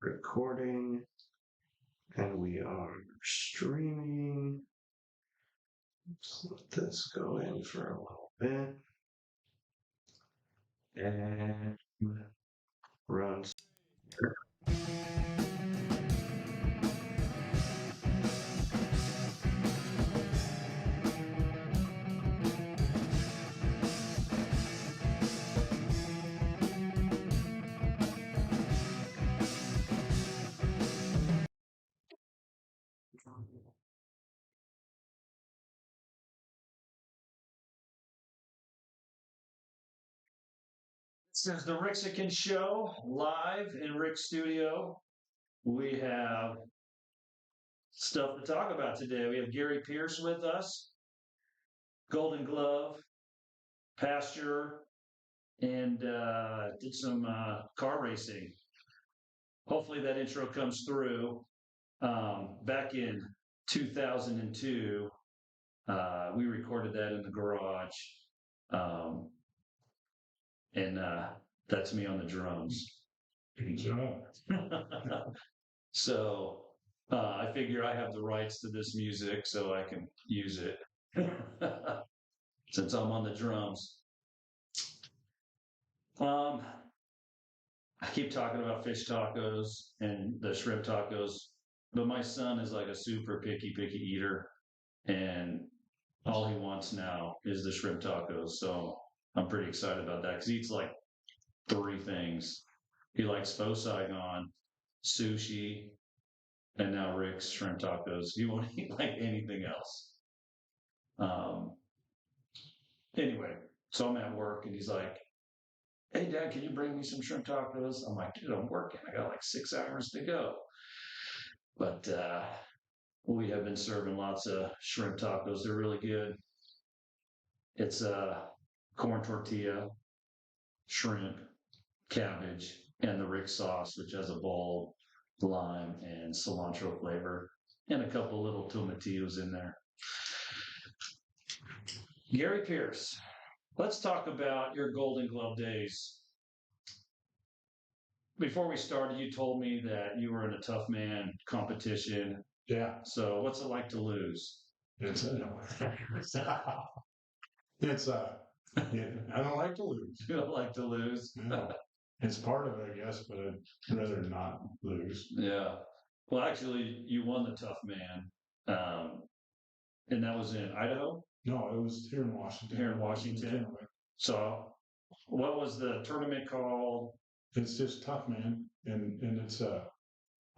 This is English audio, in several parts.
recording, and we are streaming. Let's let this go in for a little bit and run. This is the Ricksican show live in Rick's studio. We have stuff to talk about today. We have Gary Pierce with us, Golden Glove, pasture, and did some car racing. Hopefully that intro comes through. Back in 2002, we recorded that in the garage. And that's me on the drums. Good job. So I figure I have the rights to this music, so I can use it since I'm on the drums. I keep talking about fish tacos and the shrimp tacos, but my son is like a super picky eater, and all he wants now is the shrimp tacos. So I'm pretty excited about that because he eats like 3 things. He likes faux Saigon, sushi, and now Rick's shrimp tacos. He won't eat like anything else. Anyway, so I'm at work and he's like, "Hey Dad, can you bring me some shrimp tacos?" I'm like, "Dude, I'm working. I got like 6 hours to go." But we have been serving lots of shrimp tacos. They're really good. It's corn tortilla, shrimp, cabbage, and the Rick sauce, which has a bold lime and cilantro flavor, and a couple little tomatillos in there. Gary Pierce, let's talk about your Golden Glove days. Before we started, you told me that you were in a tough man competition. Yeah. So what's it like to lose? It's yeah, I don't like to lose. You don't like to lose? No. It's part of it, I guess, but I'd rather not lose. Yeah. Well, actually, you won the tough man. And that was in Idaho? No, it was here in Washington. Here in Washington. So what was the tournament called? It's just tough, man. And it's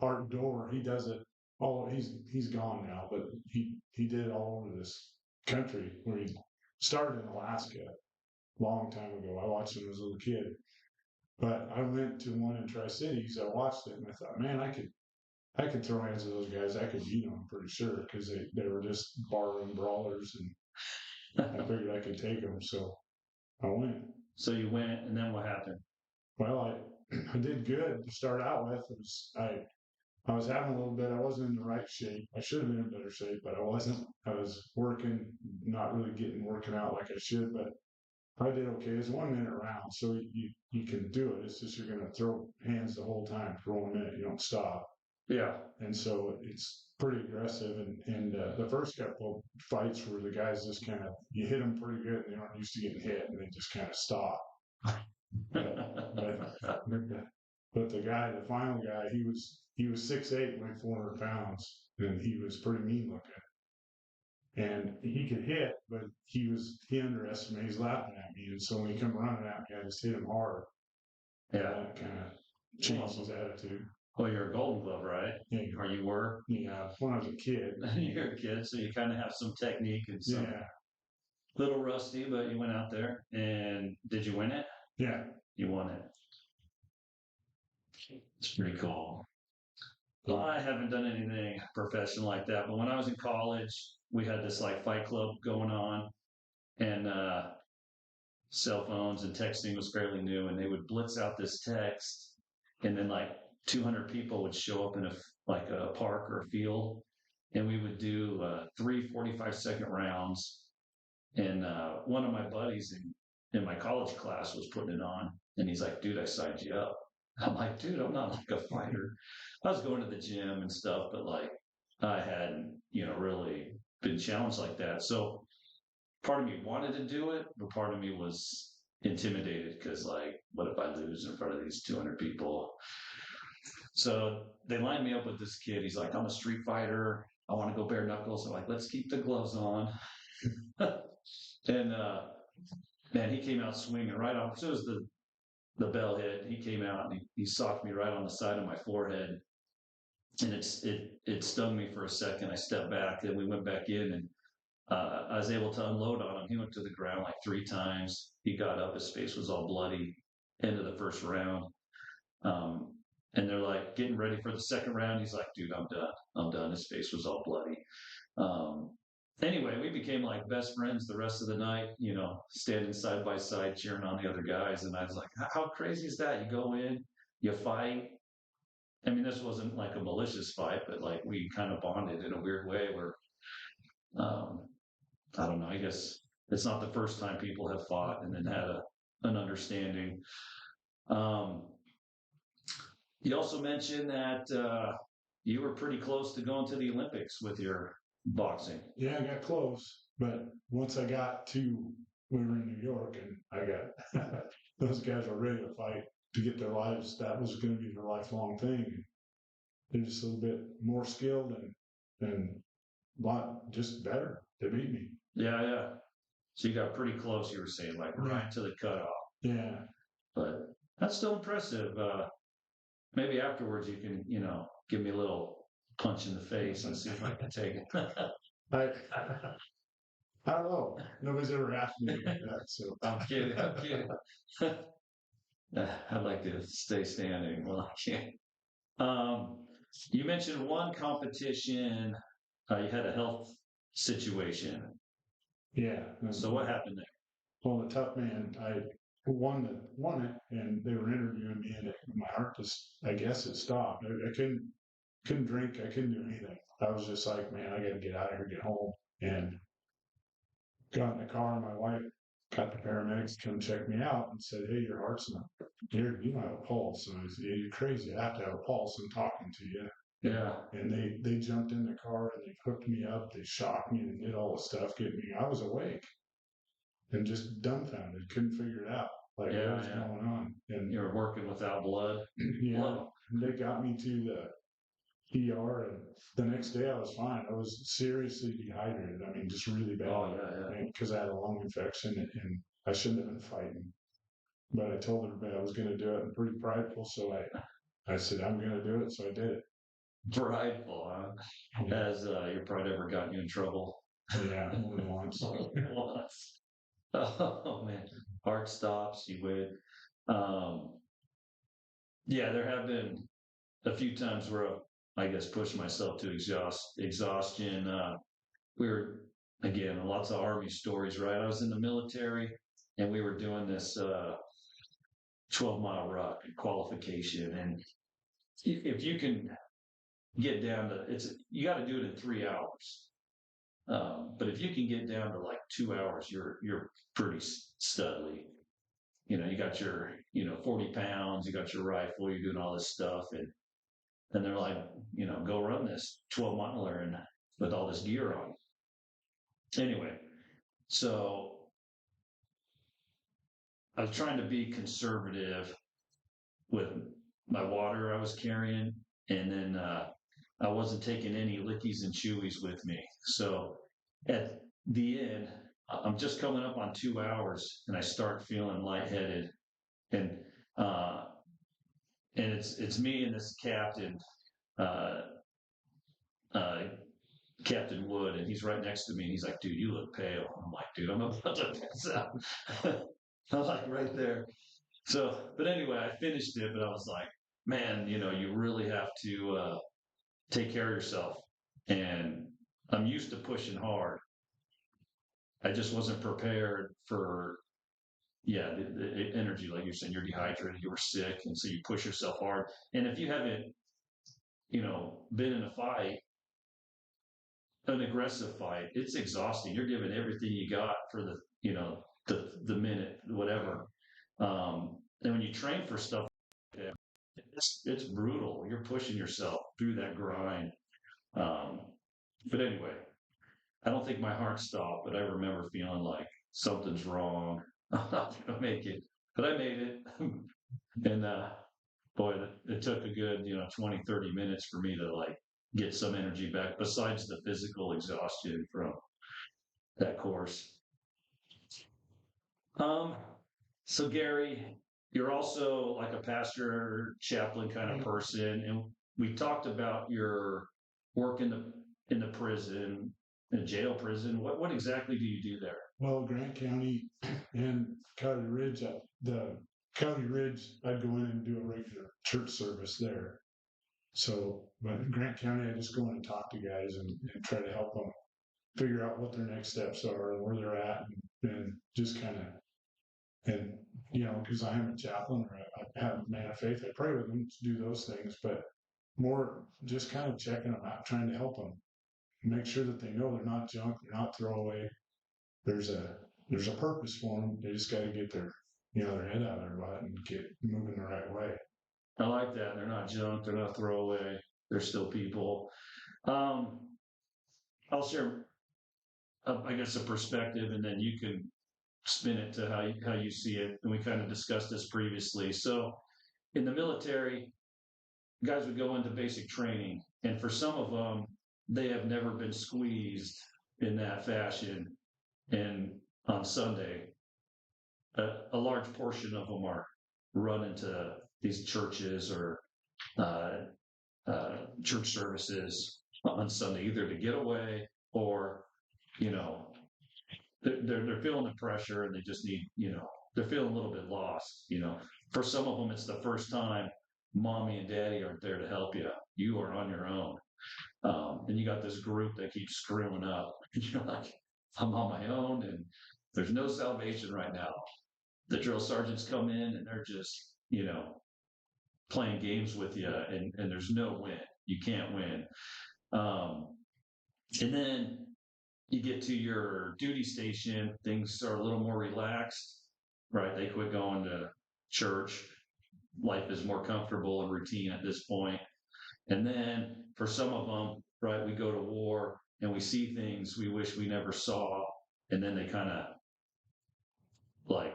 Art Door. He does it all. He's gone now, but he did it all over this country. Where he started in Alaska a long time ago. I watched him as a little kid. But I went to one in Tri-Cities. I watched it and I thought, man, I could throw hands with those guys. I could beat them, I'm pretty sure, because they were just barroom brawlers, and I figured I could take them. So I went. So you went, and then what happened? Well, I did good to start out with. I was having a little bit. I wasn't in the right shape. I should have been in better shape, but I wasn't. I was working, not really working out like I should, but I did okay. It's 1 minute round, so you can do it. It's just you're going to throw hands the whole time for 1 minute. You don't stop. Yeah. And so it's pretty aggressive. And the first couple fights where the guys just kind of, you hit them pretty good and they aren't used to getting hit and they just kind of stop. but the guy, the final guy, he was 6'8", weighed 400 pounds, and he was pretty mean looking. And he could hit, but he underestimated. He's laughing at me, and so when he come running at me, I just hit him hard. Yeah, that kind of changed his attitude. Well, you're a Golden Glove, right? Yeah, or you were? Yeah, when I was a kid. You're a kid, so you kind of have some technique and some little rusty, but you went out there. And did you win it? Yeah, you won it. It's pretty cool. Well, I haven't done anything professional like that, but when I was in college, we had this like fight club going on, and cell phones and texting was fairly new, and they would blitz out this text, and then like 200 people would show up in a park or a field, and we would do 3 45-second rounds. And one of my buddies in my college class was putting it on, and he's like, "Dude, I signed you up." I'm like, "Dude, I'm not like a fighter." I was going to the gym and stuff, but like I hadn't, really been challenged like that. So part of me wanted to do it, but part of me was intimidated because like, what if I lose in front of these 200 people? So they lined me up with this kid. He's like, I'm a street fighter. I want to go bare knuckles. I'm like, let's keep the gloves on. And man, he came out swinging right off. As soon as the bell hit, he came out and he socked me right on the side of my forehead. And it stung me for a second. I stepped back, and we went back in, and I was able to unload on him. He went to the ground like 3 times. He got up, his face was all bloody. End of the first round. Um, and they're like getting ready for the second round. He's like, dude, I'm done. I'm done. His face was all bloody. Um, anyway, we became like best friends the rest of the night, standing side by side, cheering on the other guys. And I was like, how crazy is that? You go in, you fight. I mean, this wasn't like a malicious fight, but like we kind of bonded in a weird way where, um, I don't know, I guess it's not the first time people have fought and then had an understanding. Um, you also mentioned that you were pretty close to going to the Olympics with your boxing. Yeah, I got close, but once I got to, we were in New York, and I got those guys were ready to fight to get their lives. That was going to be their lifelong thing. They're just a little bit more skilled and a lot just better. They beat me. Yeah, yeah. So you got pretty close, you were saying, like Yeah, right to the cutoff. yeah. But that's still impressive. Maybe afterwards you can, give me a little punch in the face and see if I can take it. I I don't know. Nobody's ever asked me like that. So I'm kidding. I'm kidding. I'd like to stay standing. Well, I can't. Um, you mentioned one competition. You had a health situation. yeah. So what happened there? Well, the tough man, I won it, and they were interviewing me, and my heart just, I guess, it stopped. I couldn't drink, I couldn't do anything. I was just like, man, I got to get out of here, get home, and got in the car. And my wife got the paramedics to come check me out and said, "Hey, your heart's not. You don't have a pulse." And I said, "Yeah, you're crazy. I have to have a pulse. I'm talking to you." Yeah. And they jumped in the car and they hooked me up. They shocked me and did all the stuff, getting me. I was awake and just dumbfounded, couldn't figure it out, like what Yeah, was yeah. going on. And You were working without blood. yeah, Blood. they got me to the ER, and the next day I was fine. I was seriously dehydrated. I mean, just really bad. Oh, yeah, yeah. Because I had a lung infection, and I shouldn't have been fighting. But I told everybody I was going to do it. I'm pretty prideful, so I said I'm going to do it. So I did it. Prideful, huh? Yeah, Has your pride ever gotten you in trouble? yeah, more than once. Once. Oh man, heart stops. You win. Um, yeah, there have been a few times where I guess pushed myself to exhaustion. We were again lots of army stories, right? I was in the military, and we were doing this 12-mile ruck qualification, and if you can get down to you got to do it in 3 hours. But if you can get down to like 2 hours, you're pretty studly. You got your 40 pounds, you got your rifle, you're doing all this stuff, and they're like, go run this 12-miler and with all this gear on. Anyway, so I was trying to be conservative with my water I was carrying, and then I wasn't taking any lickies and chewies with me. So at the end, I'm just coming up on 2 hours, and I start feeling lightheaded, and uh, and it's me and this captain, uh, uh, Captain Wood, and he's right next to me, and he's like, "Dude, you look pale." I'm like, "Dude, I'm about to pass out." I'm like right there. So, but anyway, I finished it, but I was like, "Man, you really have to take care of yourself." And I'm used to pushing hard. I just wasn't prepared for yeah the energy, like you're saying. You're dehydrated, you were sick, and so you push yourself hard. And if you haven't been in a fight, an aggressive fight, it's exhausting. You're giving everything you got for the minute, whatever. And when you train for stuff like that, it's brutal. You're pushing yourself through that grind. Um, but anyway, I don't think my heart stopped, but I remember feeling like something's wrong. I'm not gonna make it, but I made it. And boy, it took a good 20, 30 minutes for me to like get some energy back. Besides the physical exhaustion from that course. Um, so Gary, you're also like a pastor, chaplain kind of person, and we talked about your work in the prison, in jail prison. What exactly do you do there? Well, Grant County and County Ridge, the County Ridge, I'd go in and do a regular church service there. So, but in Grant County, I just go in and talk to guys and try to help them figure out what their next steps are and where they're at, and just kind of, and because I am a chaplain or I have a man of faith, I pray with them to do those things, but more just kind of checking them out, trying to help them make sure that they know they're not junk, they're not throwaway. There's a there's a purpose for them. They just got to get their head out of their butt and get moving the right way. I like that. They're not junk. They're not throwaway. They're still people. Um, I'll share, I guess, a perspective, and then you can spin it to how you see it. And we kind of discussed this previously. So in the military, guys would go into basic training, and for some of them, they have never been squeezed in that fashion. And on Sunday, a large portion of them are run into these churches or uh, church services on Sunday, either to get away or, you know, they're feeling the pressure and they just need, they're feeling a little bit lost. For some of them, it's the first time mommy and daddy aren't there to help you. You are on your own. And you got this group that keeps screwing up. You're like, I'm on my own and there's no salvation right now. The drill sergeants come in and they're just, playing games with you and there's no win. You can't win. Um, and then you get to your duty station, things are a little more relaxed, right? They quit going to church. Life is more comfortable and routine at this point. And then for some of them, right, we go to war and we see things we wish we never saw. And then they kind of like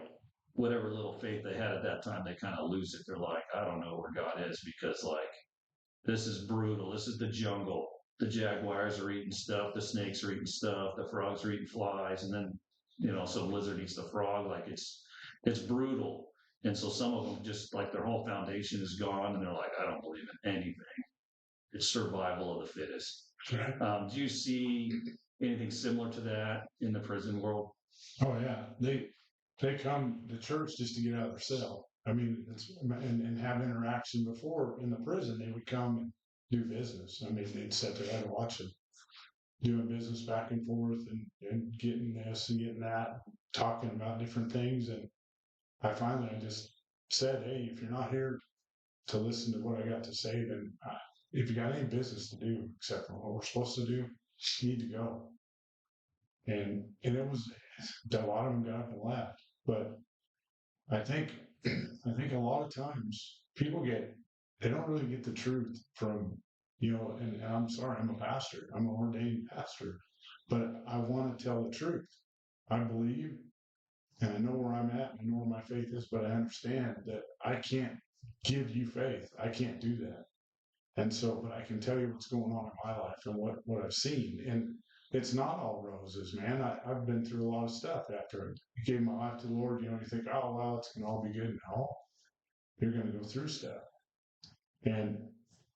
whatever little faith they had at that time, they kind of lose it. They're like, I don't know where God is because like this is brutal. This is the jungle. The jaguars are eating stuff. The snakes are eating stuff. The frogs are eating flies. And then, some lizard eats the frog. Like it's brutal. And so some of them just like their whole foundation is gone and they're like, I don't believe in anything. It's survival of the fittest. Right. Do you see anything similar to that in the prison world? Oh yeah, they come to church just to get out of their cell. I mean, and have interaction before in the prison. They would come and do business. I mean, they'd sit there and watch them doing business back and forth and getting this and getting that, talking about different things. And I just said, hey, if you're not here to listen to what I got to say, then if you got any business to do except for what we're supposed to do, you need to go. And it was a lot of them got up and left. But I think a lot of times people they don't really get the truth from and I'm sorry, I'm a pastor. I'm an ordained pastor, but I want to tell the truth. I believe and I know where I'm at and I know where my faith is, but I understand that I can't give you faith. I can't do that. And so, but I can tell you what's going on in my life and what I've seen. And it's not all roses, man. I've been through a lot of stuff after I gave my life to the Lord. You think, oh, well, it's going to all be good. No, you're going to go through stuff. And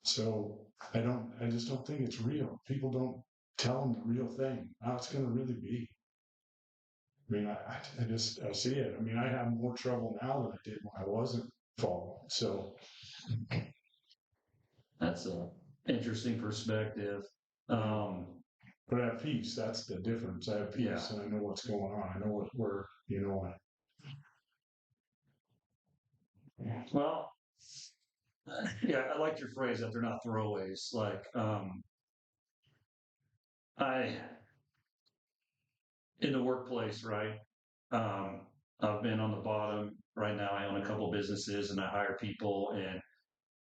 so I just don't think it's real. People don't tell them the real thing, how it's going to really be. I mean, I see it. I mean, I have more trouble now than I did when I wasn't following. So, That's a interesting perspective. Um, but I have peace. That's the difference. I have peace Yeah. and I know what's going on. I know well, yeah, I like your phrase that they're not throwaways. Like, I in the workplace, right? Um, I've been on the bottom. Right now, I own a couple businesses and I hire people, and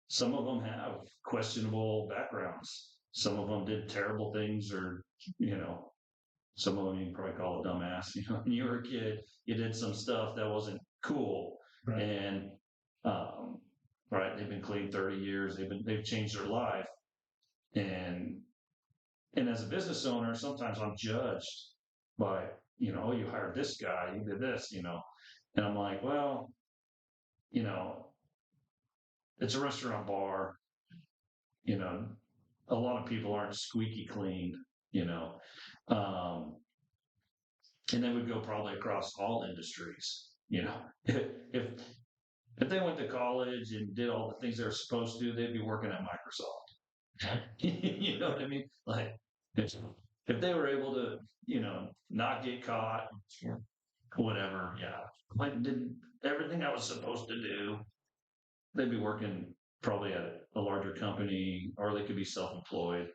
some of them have questionable backgrounds. Some of them did terrible things, or you know, some of them you can probably call a dumbass. You know, when you were a kid, you did some stuff that wasn't cool, Right. and um, right, they've been clean 30 years. They've changed their life, and as a business owner, sometimes I'm judged by, oh, you hired this guy, you did this, and I'm like, well, you know, it's a restaurant bar, you know, a lot of people aren't squeaky clean, you know, um, and they would go probably across all industries, if if they went to college and did all the things they were supposed to do, they'd be working at Microsoft. You know what I mean? Like if if they were able to, not get caught, whatever, yeah, like did everything I was supposed to do, they'd be working probably at a larger company, or they could be self-employed.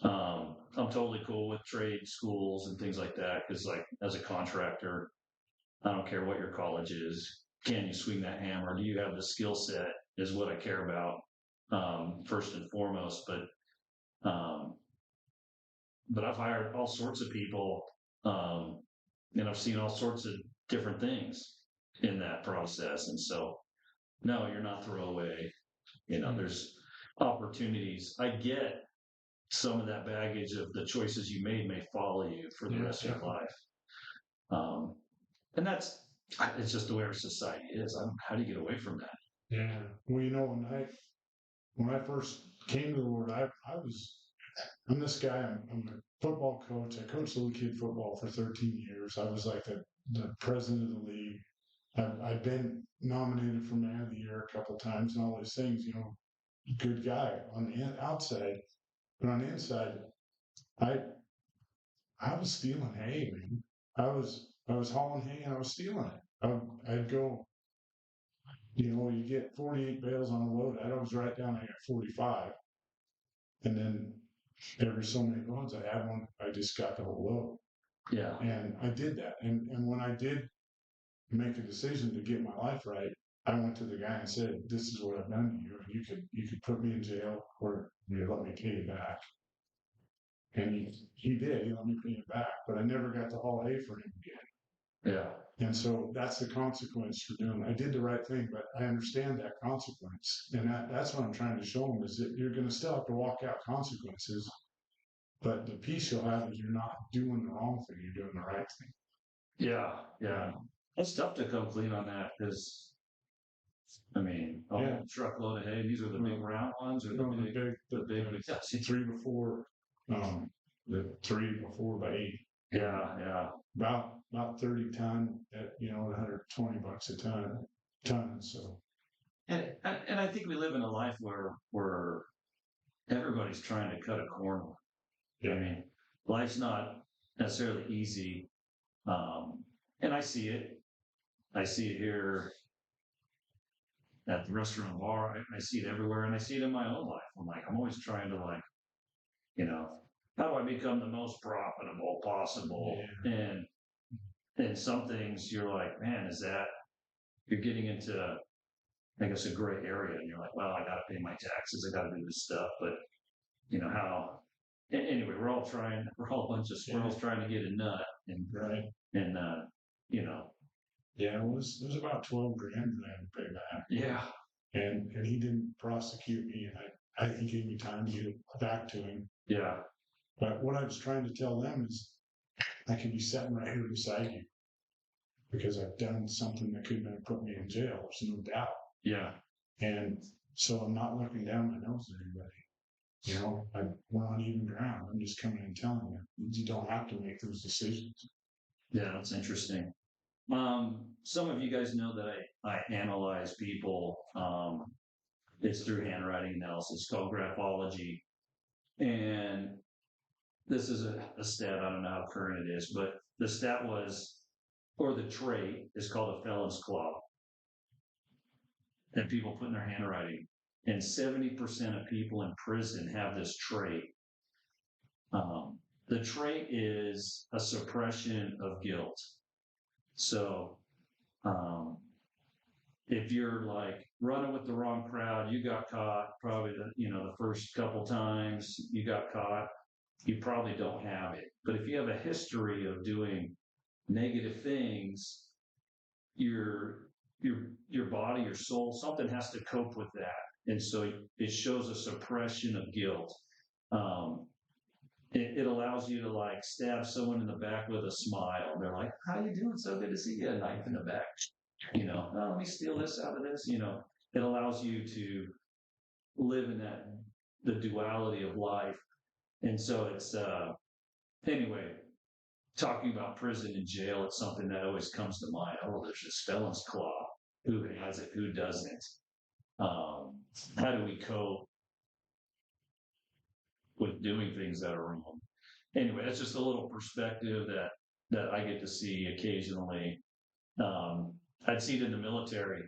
I'm totally cool with trade schools and things like that because, like, as a contractor, I don't care what your college is. Can you swing that hammer? Do you have the skill set? Is what I care about, first and foremost. Um, but I've hired all sorts of people, um, and I've seen all sorts of different things in that process. And so, no, you're not throwaway. There's opportunities. I get some of that baggage of the choices you made may follow you for the Yeah, rest of your life. Um, and it's just the way our society is. How do you get away from that? yeah. Well, when I first came to the Lord, I'm this guy. I'm a football coach. I coached little kid football for 13 years. I was like the president of the league. I've been nominated for man of the year a couple of times and all these things. Good guy on the outside, but on the inside, I I was stealing hay, man. I was hauling hay and I was stealing it. I'd go, you get 48 bales on a load. I'd always write down I got 45, and then every so many loads I had one, I just got the whole load. Yeah. And I did that. And when I did make a decision to get my life right, I went to the guy and said, "This is what I've done to you. You could put me in jail or you let me pay you back." And he did. He let me pay it back, but I never got to haul hay for him again. Yeah. And so that's the consequence for doing. I did the right thing, but I understand that consequence, and that's what I'm trying to show him is that you're going to still have to walk out consequences, but the peace you'll have is you're not doing the wrong thing; you're doing the right thing. Yeah. Yeah. It's tough to come clean on that because, I mean, a Yeah. whole truckload of hay. These are the big round ones, or No, the big. three before, the 3 by 4 by 8. Yeah. Yeah. About 30 ton at $120 a ton. So And I think we live in a life where everybody's trying to cut a corner. I yeah, mean, life's not necessarily easy. And I see it. I see it here at the restaurant bar. I see it everywhere, and I see it in my own life. I'm always trying to, you know, how do I become the most profitable possible? yeah, And some things you're like, man, you're getting into, I guess, a gray area, and you're like, well, I got to pay my taxes, I got to do this stuff, but how. Anyway, we're all a bunch of squirrels trying to get a nut, right. and you know, Yeah, it was about 12 grand that I had to pay back. yeah, And he didn't prosecute me, and he gave me time to get it back to him. yeah, But what I was trying to tell them is I could be sitting right here beside you because I've done something that could have put me in jail. There's no doubt. yeah, And so I'm not looking down my nose at anybody. We're on even ground. I'm just coming and telling you don't have to make those decisions. yeah. That's interesting. Some of you guys know that I analyze people. It's through handwriting analysis called graphology, and this is a stat. I don't know how current it is, but the stat was, or the trait is called a felon's club, and people put in their handwriting. And 70% of people in prison have this trait. The trait is a suppression of guilt. So, um, if you're like running with the wrong crowd, you got caught probably the first couple times you got caught, you probably don't have it. But if you have a history of doing negative things, your your body, your soul, something has to cope with that, and so it shows a suppression of guilt. Um, it allows you to like stab someone in the back with a smile. They're like, "How you doing? So good to see you." A knife in the back. Oh, let me steal this out of this. It allows you to live in that the duality of life, and so it's anyway. Talking about prison and jail, it's something that always comes to mind. Oh, there's this felon's claw. Who has it? Who doesn't? How do we cope with doing things that are wrong? Anyway, that's just a little perspective that I get to see occasionally. Um, I'd see it in the military.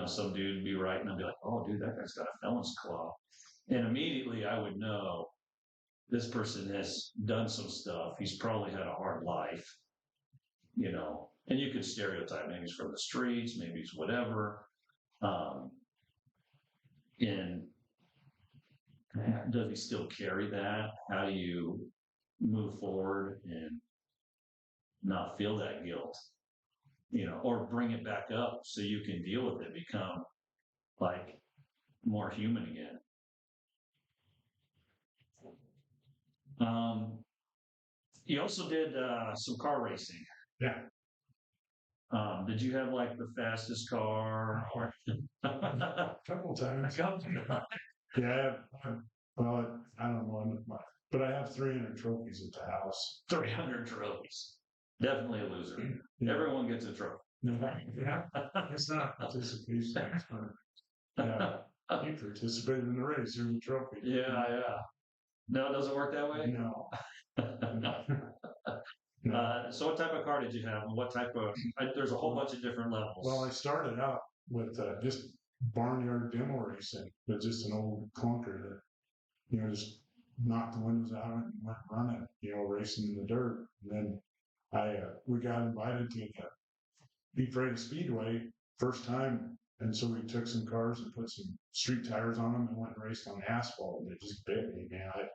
Some dude would be writing, I'd be like, "Oh, dude, that guy's got a felon's claw," and immediately I would know this person has done some stuff. He's probably had a hard life. And you could stereotype, maybe he's from the streets, maybe he's whatever. Um, and does he still carry that? How do you move forward and not feel that guilt? Or bring it back up so you can deal with it, become like more human again. Um, you also did some car racing. Yeah. Did you have like the fastest car? Or A couple times. Yeah. Well, I don't know, but I have 300 trophies at the house. 300 trophies. Definitely a loser. Yeah. Everyone gets a trophy. No, yeah, it's not participation. It's fun. Yeah, you participated in the race. Here's a trophy. Yeah. No, it doesn't work that way. No. No. So, what type of car did you have, and what type of? There's a whole bunch of different levels. Well, I started out with just barnyard demo racing, but just an old clunker that just knocked the windows out and went running, racing in the dirt. And then we got invited to the Be Freight Speedway first time, and so we took some cars and put some street tires on them and went and raced on the asphalt. And it just bit me, man.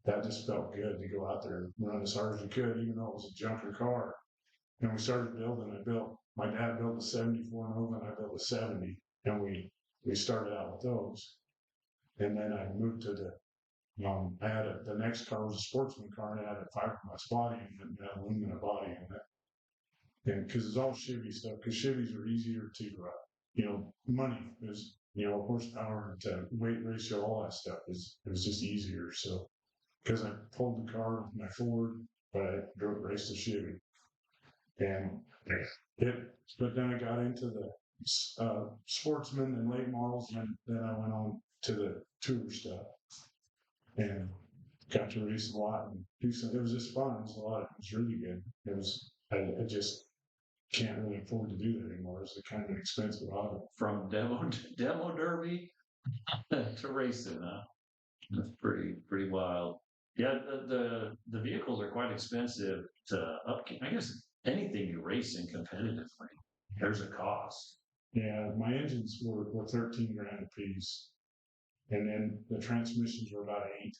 That just felt good to go out there and run as hard as you could, even though it was a junker car. And we started building. My dad built a 74 Nova and I built a 70. And we started out with those. And then I moved to I had the next car was a sportsman car and it had a fiberglass body and an aluminum body in it. And because it's all Chevy stuff, because Chevys are easier to, money is, horsepower to weight ratio, all that stuff it was just easier. So, because I pulled the car with my Ford, but I raced a Chevy. And but then I got into the sportsman and late models, and then I went on to the tour stuff and got to race a lot and do some. It was just fun. It was a lot. It was really good. I just can't really afford to do that anymore. It's a kind of expensive hobby. From demo derby to racing, huh? That's pretty wild. Yeah, the vehicles are quite expensive to upkeep. I guess anything you race in competitively, there's a cost. Yeah, my engines were 13 grand a piece, and then the transmissions were about 8.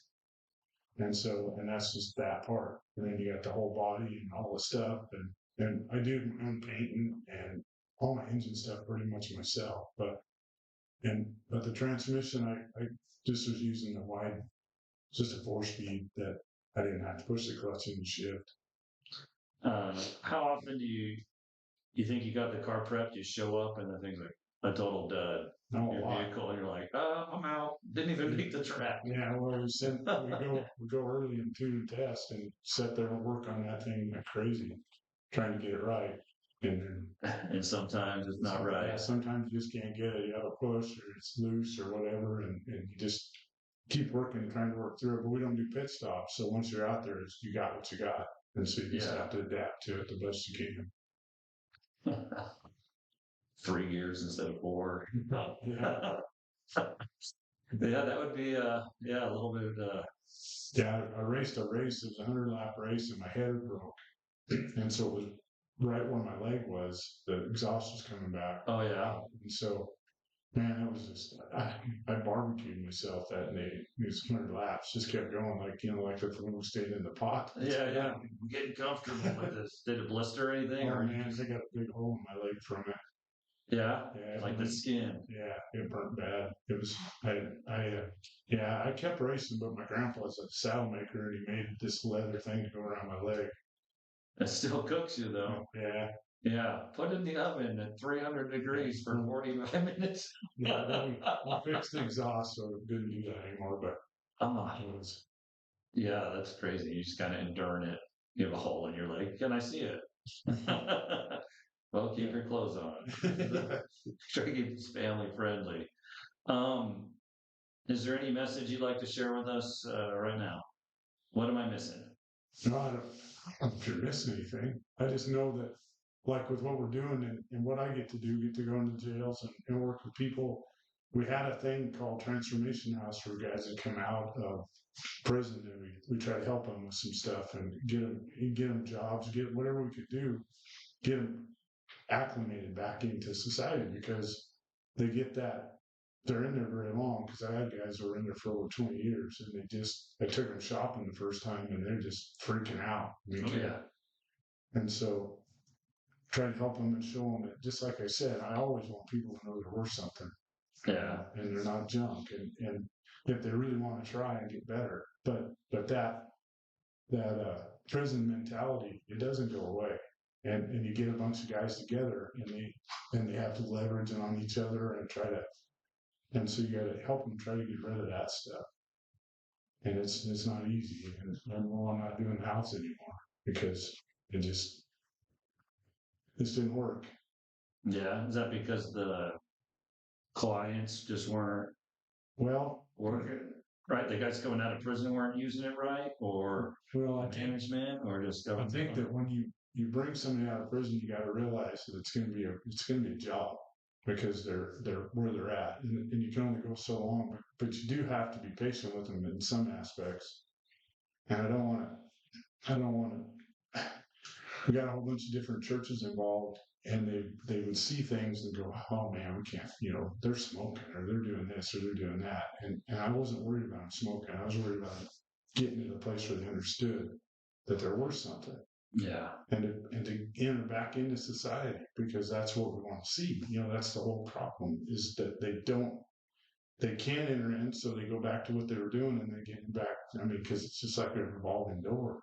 And that's just that part. And then you got the whole body and all the stuff, and I do my own painting and all my engine stuff pretty much myself. But the transmission, I just was using just a 4-speed that I didn't have to push the clutch in and shift. How often do you think you got the car prepped? You show up and the thing's like a total dud. No, Your vehicle, and you're like, I'm out. Didn't even make the track. Yeah, well, we go early and do the test and sit there and work on that thing like crazy, trying to get it right. And sometimes it's not right. Yeah, sometimes you just can't get it. You have a push or it's loose or whatever, and you just keep working, trying to work through it. But we don't do pit stops, so once you're out there, you got what you got, and so you just have to adapt to it the best you can. 3 years instead of 4. Yeah. Yeah, that would be a little bit. Yeah, I raced a race. It was a 100-lap race, and my header broke, and so it was right where my leg was, the exhaust was coming back Oh yeah. out. And so, man, it was just, I barbecued myself that day. It was 100 laps, just kept going like, like if we stayed in the pot. Yeah, yeah. Getting comfortable with this. Did it blister or anything? Oh Or you man, just I got a big hole in my leg from it. yeah, Yeah, like the skin. yeah, it burnt bad. It was, yeah, I kept racing, but my grandpa's a saddle maker and he made this leather thing to go around my leg. It still cooks you though. Yeah, Yeah. Put it in the oven at 300 degrees for 45 minutes. yeah. We fixed the exhaust, so it didn't do that anymore. But Ah, it was, yeah, that's crazy. You just kind of enduring it. You have a hole in your leg. Can I see it? Well, keep yeah. your clothes on. Try to keep this family friendly. Um, is there any message you'd like to share with us right now? What am I missing? No, I don't know if you're missing anything. I just know that, like with what we're doing and what I get to go into jails and work with people. We had a thing called Transformation House for guys that come out of prison, and we try to help them with some stuff and get them jobs, get whatever we could do, get them acclimated back into society because they get that they're in there very long because I had guys who were in there for over 20 years and I took them shopping the first time and they're just freaking out. I mean, Oh yeah, and so try to help them and show them that, just like I said, I always want people to know they're worth something, yeah, and they're not junk. And if they really want to try and get better, but that prison mentality, it doesn't go away. And you get a bunch of guys together and they have to leverage it on each other and try to, and so you got to help them try to get rid of that stuff. And it's not easy. And well, I'm not doing the house anymore because it just this didn't work. yeah. Is that because the clients just weren't Well, working right? The guys coming out of prison weren't using it right, or well, management, or just I think that when you bring somebody out of prison, you got to realize that it's going to be a job because they're where they're at, and you can only go so long. But you do have to be patient with them in some aspects. And I don't want to. We got a whole bunch of different churches involved, and they would see things and go, "Oh man, we can't." They're smoking or they're doing this or they're doing that, and I wasn't worried about them smoking. I was worried about getting to the place where they understood that they're worth something yeah, and to enter back into society because that's what we want to see. That's the whole problem is that they can't enter in, so they go back to what they were doing and they get back. I mean, because it's just like a revolving door.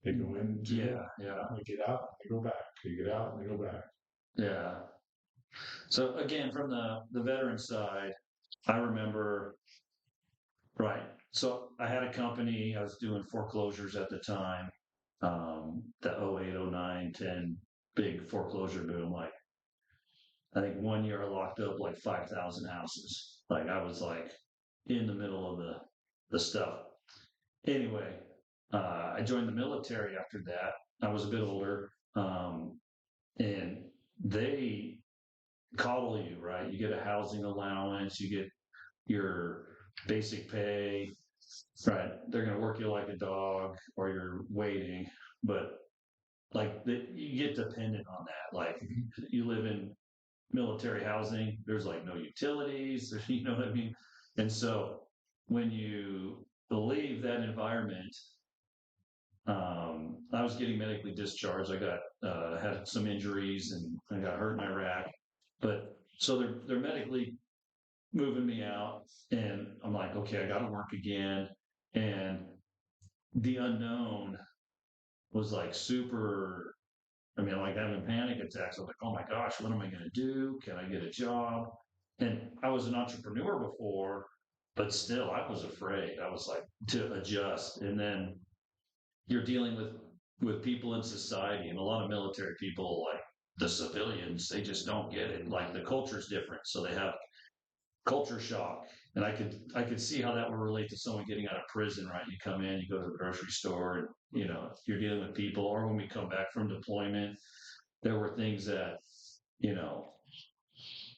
They go in jail, yeah, yeah, they get out, they go back. They get out, and they go back. yeah. So again, from the veteran side, I remember right. So I had a company. I was doing foreclosures at the time. The 08, 09, 10 big foreclosure boom. Like I think one year I locked up like 5,000 houses. Like I was like in the middle of the stuff. Anyway, I joined the military after that. I was a bit older, and they coddle you, right? You get a housing allowance, you get your basic pay, right? They're going to work you like a dog, or you're waiting, but like you get dependent on that. Like you live in military housing, there's like no utilities, you know what I mean? And so when you leave that environment, I was getting medically discharged. I got had some injuries and I got hurt in Iraq, but so they're medically moving me out, and I'm like, okay, I got to work again, and the unknown was like super. I mean, like having panic attacks. I was like, oh my gosh, what am I going to do? Can I get a job? And I was an entrepreneur before, but still, I was afraid. I was like to adjust, and then you're dealing with people in society, and a lot of military people, like the civilians, they just don't get it. Like the culture's different, so they have culture shock. And I could see how that would relate to someone getting out of prison, right? You come in, you go to the grocery store, and you're dealing with people. Or when we come back from deployment, there were things that you know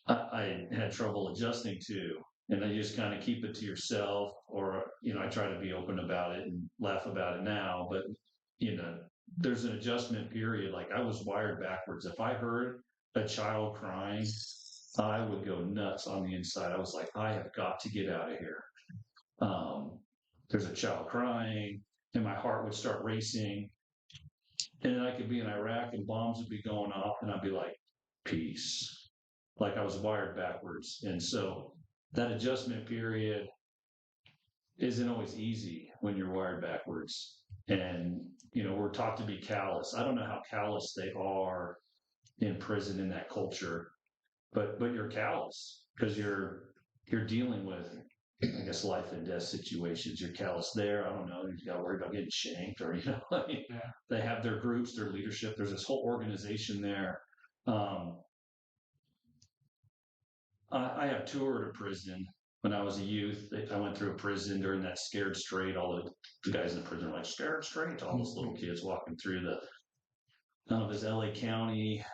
I had trouble adjusting to, and then you just kind of keep it to yourself, or I try to be open about it and laugh about it now, but there's an adjustment period. Like I was wired backwards. If I heard a child crying, I would go nuts on the inside. I was like, I have got to get out of here. Um, there's a child crying, and my heart would start racing. And then I could be in Iraq and bombs would be going off, and I'd be like, peace. Like I was wired backwards. And so that adjustment period isn't always easy when you're wired backwards. And, we're taught to be callous. I don't know how callous they are in prison in that culture, but you're callous because you're dealing with, I guess, life and death situations. You're callous there. I don't know. You got to worry about getting shanked or, I mean, Yeah. they have their groups, their leadership. There's this whole organization there. Um, I have toured a prison when I was a youth. I went through a prison during that scared straight. All the guys in the prison are like scared straight. All those little kids walking through this LA County.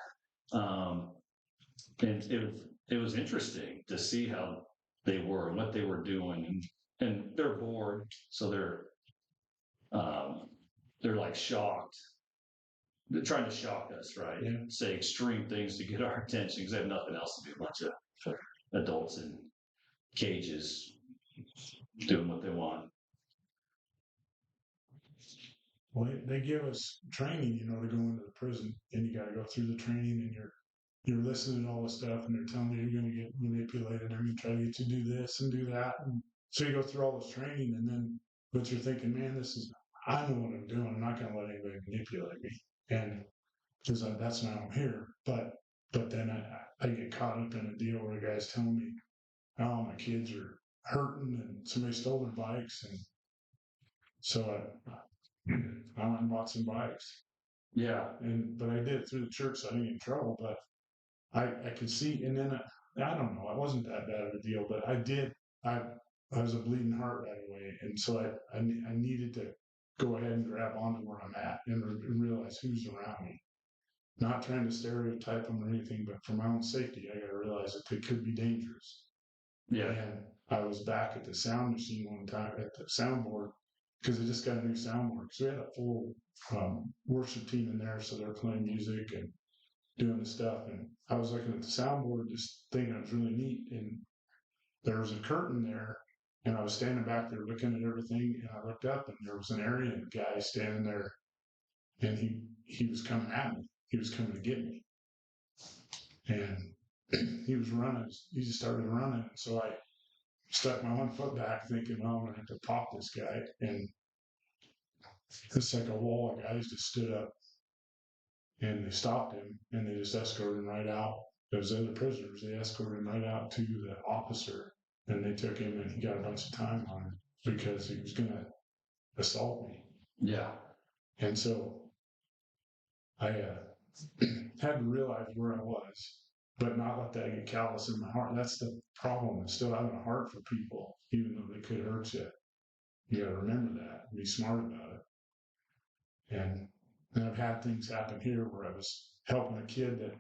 Um, and it was interesting to see how they were and what they were doing, and they're bored, so um, they're like shocked. They're trying to shock us, right? Yeah. Say extreme things to get our attention because they have nothing else to do. A bunch of adults in cages doing what they want. Well, they give us training, to go into the prison, and you got to go through the training, and you're listening to all the stuff, and they're telling you you're going to get manipulated. They're going to try to get you to do this and do that, and so you go through all this training, and then but you're thinking, man, I know what I'm doing. I'm not going to let anybody manipulate me, and because that's not why I'm here. But then I get caught up in a deal where the guy's telling me, oh, my kids are hurting, and somebody stole their bikes, and so I went and bought some bikes. Yeah. But I did it through the church, so I didn't get in trouble. But I could see, and then I don't know, it wasn't that bad of a deal, but I was a bleeding heart right away, and so I needed to go ahead and grab onto where I'm at and realize who's around me. Not trying to stereotype them or anything, but for my own safety, I got to realize that they could be dangerous. Yeah. And I was back at the sound machine one time at the soundboard because I just got a new soundboard. So we had a full worship team in there, so they're playing music and doing the stuff. And I was looking at the soundboard, just thinking it was really neat. And there was a curtain there, and I was standing back there looking at everything. And I looked up, and there was an Aryan guy standing there, and he was coming at me. He was coming to get me, and he was running. He just started running, so I stuck my one foot back, thinking, "Oh, I'm gonna have to pop this guy." And it's like a wall of guys just stood up, and they stopped him, and they just escorted him right out. Those other prisoners, they escorted him right out to the officer, and they took him, and he got a bunch of time on him because he was gonna assault me. Yeah. And so I had to realize where I was, but not let that get callous in my heart. That's the problem. Still having a heart for people, even though they could hurt you. You got to remember that and be smart about it. And I've had things happen here where I was helping a kid that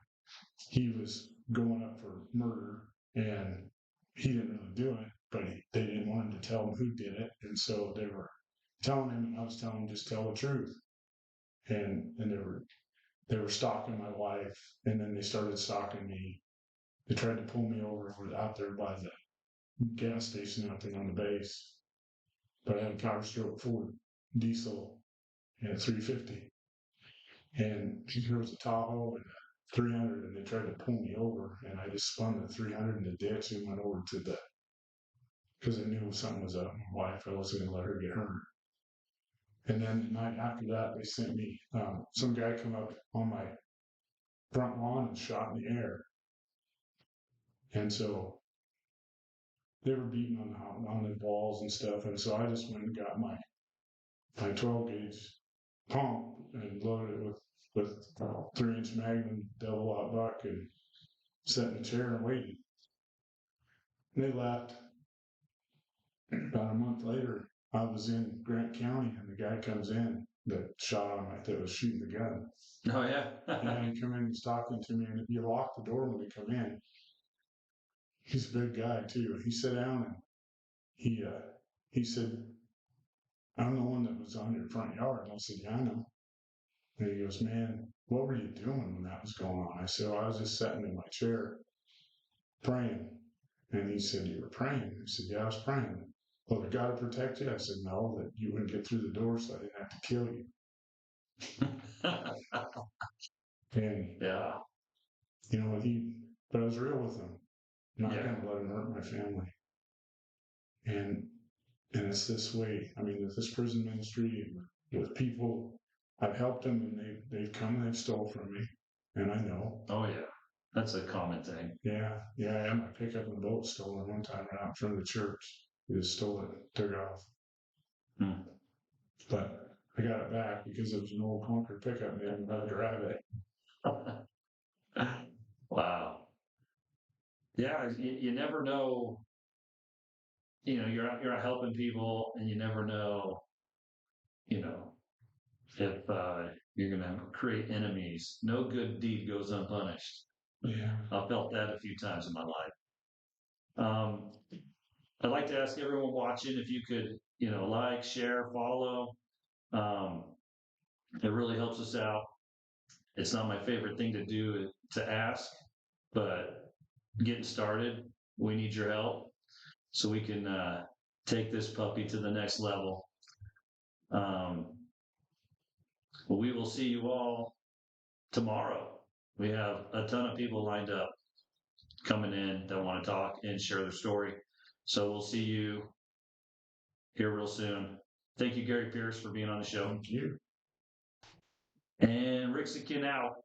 he was going up for murder, and he didn't really do it, but they didn't want him to tell them who did it. And so they were telling him, and I was telling him, just tell the truth. And they were stalking my wife, and then they started stalking me. They tried to pull me over out there by the gas station out there on the base, but I had a power stroke Ford diesel and a 350, and there was a Tahoe and a 300, and they tried to pull me over, and I just spun the 300 in the ditch and went over to because I knew something was up with my wife. I wasn't going to let her get hurt. And then the night after that, they sent me some guy come up on my front lawn and shot in the air. And so they were beating on the walls and stuff. And so I just went and got my 12 gauge pump and loaded it with 3-inch Magnum double aught buck and sat in the chair and waited. And they left. About a month later, I was in Grant County, and the guy comes in that shot on me, that was shooting the gun. Oh yeah. Yeah, he come in, he's talking to me, and you lock the door when we come in. He's a big guy too. He sat down and he said, "I'm the one that was on your front yard." And I said, "Yeah, I know." And he goes, man, what were you doing when that was going on? I said, well, I was just sitting in my chair praying. And he said, you were praying? I said, yeah, I was praying. Well, did God protect you? I said, no, that you wouldn't get through the door so I didn't have to kill you. And, Yeah. but I was real with him. I'm not Yeah. going to let him hurt my family. And it's this way. I mean, with this prison ministry, with people, I've helped them, and they've come and they've stole from me, and I know. Oh yeah. That's a common thing. Yeah, I had my pickup and boat stolen one time right out in front of the church. They just stole it, took off. Hmm. But I got it back because it was an old Concord pickup, and they didn't know how to drive it. Wow. Yeah, you never know. You're out helping people, and you never know. You know, if you're going to create enemies. No good deed goes unpunished. Yeah. I've felt that a few times in my life. Um, I'd like to ask everyone watching if you could, like, share, follow. Um, it really helps us out. It's not my favorite thing to do to ask, but getting started, we need your help so we can take this puppy to the next level. Um, we will see you all tomorrow. We have a ton of people lined up coming in that want to talk and share their story. So we'll see you here real soon. Thank you, Gary Pierce, for being on the show. Thank you. And Ricksican out.